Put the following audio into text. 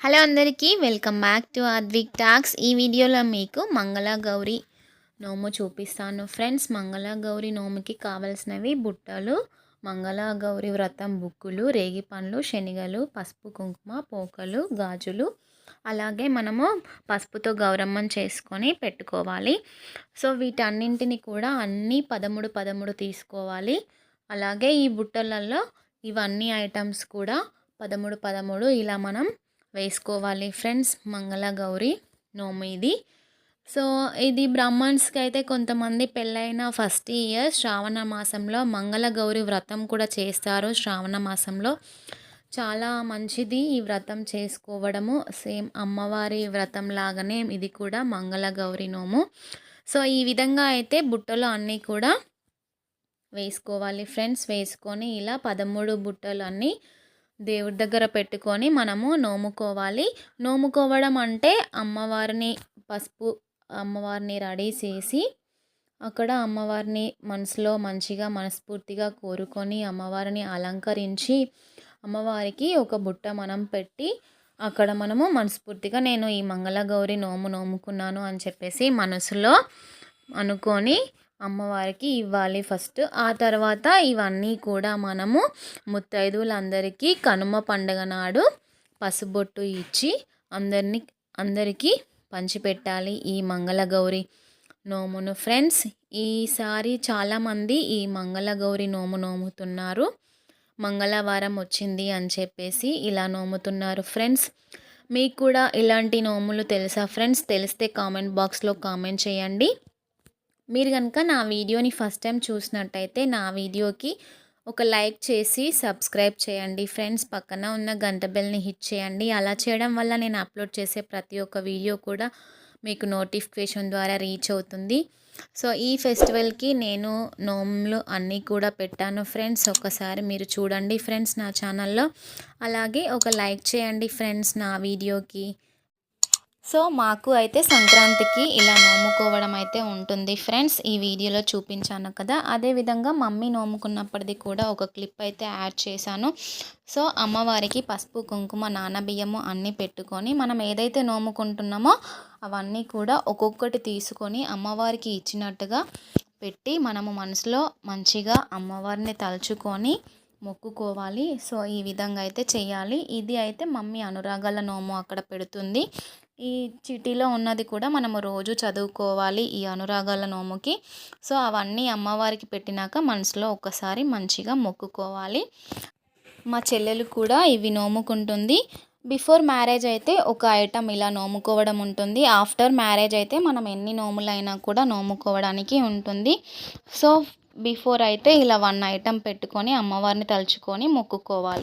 Hello అందరికీ welcome back to Advik talks. ఈ వీడియోలో మీకు మంగళగౌరి నోము చూపిస్తాను ఫ్రెండ్స్. మంగళగౌరి నోముకి కావాల్సినవి బుట్టలు, మంగళగౌరి వ్రతం బుక్కులు, రేగి పండ్లు, శనగలు, పసుపు కుంకుమ, పోకలు, గాజులు, అలాగే మనము పసుపుతో గౌరమ్మని చేసుకొని పెట్టుకోవాలి. సో వీటన్నింటిని కూడా అన్నీ 13 తీసుకోవాలి. అలాగే ఈ బుట్టలలో ఇవన్నీ ఐటమ్స్ కూడా 13 ఇలా మనం వేసుకోవాలి ఫ్రెండ్స్. మంగళగౌరి నోము ఇది. సో ఇది బ్రాహ్మణ్స్కి అయితే కొంతమంది పెళ్ళైన ఫస్ట్ ఇయర్ శ్రావణ మాసంలో మంగళగౌరి వ్రతం కూడా చేస్తారు. శ్రావణ మాసంలో చాలా మంచిది ఈ వ్రతం చేసుకోవడము. సేమ్ అమ్మవారి వ్రతం లాగానే ఇది కూడా మంగళగౌరి నోము. సో ఈ విధంగా అయితే బుట్టలు అన్నీ కూడా వేసుకోవాలి ఫ్రెండ్స్. వేసుకొని ఇలా 13 బుట్టలు అన్నీ దేవుడి దగ్గర పెట్టుకొని మనము నోముకోవాలి. నోముకోవడం అంటే అమ్మవారిని రెడీ చేసి అక్కడ అమ్మవారిని మనసులో మంచిగా మనస్ఫూర్తిగా కోరుకొని అమ్మవారిని అలంకరించి అమ్మవారికి ఒక బుట్ట మనం పెట్టి అక్కడ మనము మనస్ఫూర్తిగా నేను ఈ మంగళగౌరి నోముకున్నాను అని చెప్పేసి మనసులో అనుకొని అమ్మవారికి ఇవ్వాలి ఫస్ట్. ఆ తర్వాత ఇవన్నీ కూడా మనము ముత్తైదువులందరికీ కనుమ పండుగ నాడు పసుబొట్టు ఇచ్చి అందరికీ పంచిపెట్టాలి ఈ మంగళగౌరి నోమును ఫ్రెండ్స్. ఈసారి చాలామంది ఈ మంగళగౌరి నోముతున్నారు. మంగళవారం వచ్చింది అని చెప్పేసి ఇలా నోముతున్నారు ఫ్రెండ్స్. మీకు కూడా ఇలాంటి నోములు తెలుసా ఫ్రెండ్స్? తెలిస్తే కామెంట్ బాక్స్లో కామెంట్ చేయండి. మీరు కనుక నా వీడియోని ఫస్ట్ టైం చూసినట్టయితే నా వీడియోకి ఒక లైక్ చేసి సబ్స్క్రైబ్ చేయండి ఫ్రెండ్స్. పక్కన ఉన్న గంట బెల్ని హిట్ చేయండి. అలా చేయడం వల్ల నేను అప్లోడ్ చేసే ప్రతి ఒక్క వీడియో కూడా మీకు నోటిఫికేషన్ ద్వారా రీచ్ అవుతుంది. సో ఈ ఫెస్టివల్కి నేను నోములు అన్నీ కూడా పెట్టాను ఫ్రెండ్స్. ఒకసారి మీరు చూడండి ఫ్రెండ్స్ నా ఛానల్లో. అలాగే ఒక లైక్ చేయండి ఫ్రెండ్స్ నా వీడియోకి. సో మాకు అయితే సంక్రాంతికి ఇలా నోముకోవడం అయితే ఉంటుంది ఫ్రెండ్స్. ఈ వీడియోలో చూపించాను కదా, అదేవిధంగా మమ్మీ నోముకున్నప్పటిది కూడా ఒక క్లిప్ అయితే యాడ్ చేశాను. సో అమ్మవారికి పసుపు కుంకుమ నానబియ్యము అన్నీ పెట్టుకొని మనం ఏదైతే నోముకుంటున్నామో అవన్నీ కూడా ఒక్కొక్కటి తీసుకొని అమ్మవారికి ఇచ్చినట్టుగా పెట్టి మనము మనసులో మంచిగా అమ్మవారిని తలుచుకొని మొక్కుకోవాలి. సో ఈ విధంగా అయితే చేయాలి. ఇది అయితే మమ్మీ అనురాగాల నోము అక్కడ పెడుతుంది. ఈ చిటిలో ఉన్నది కూడా మనము రోజు చదువుకోవాలి ఈ అనురాగాల నోముకి. సో అవన్నీ అమ్మవారికి పెట్టినాక మనసులో ఒక్కసారి మంచిగా మొక్కుకోవాలి. మా చెల్లెలు కూడా ఇవి నోముకుంటుంది. బిఫోర్ మ్యారేజ్ అయితే ఒక ఐటమ్ ఇలా నోముకోవడం ఉంటుంది. ఆఫ్టర్ మ్యారేజ్ అయితే మనం ఎన్ని నోములైనా కూడా నోముకోవడానికి ఉంటుంది. సో బిఫోర్ అయితే ఇలా 1 ఐటమ్ పెట్టుకొని అమ్మవారిని తలుచుకొని మొక్కుకోవాలి.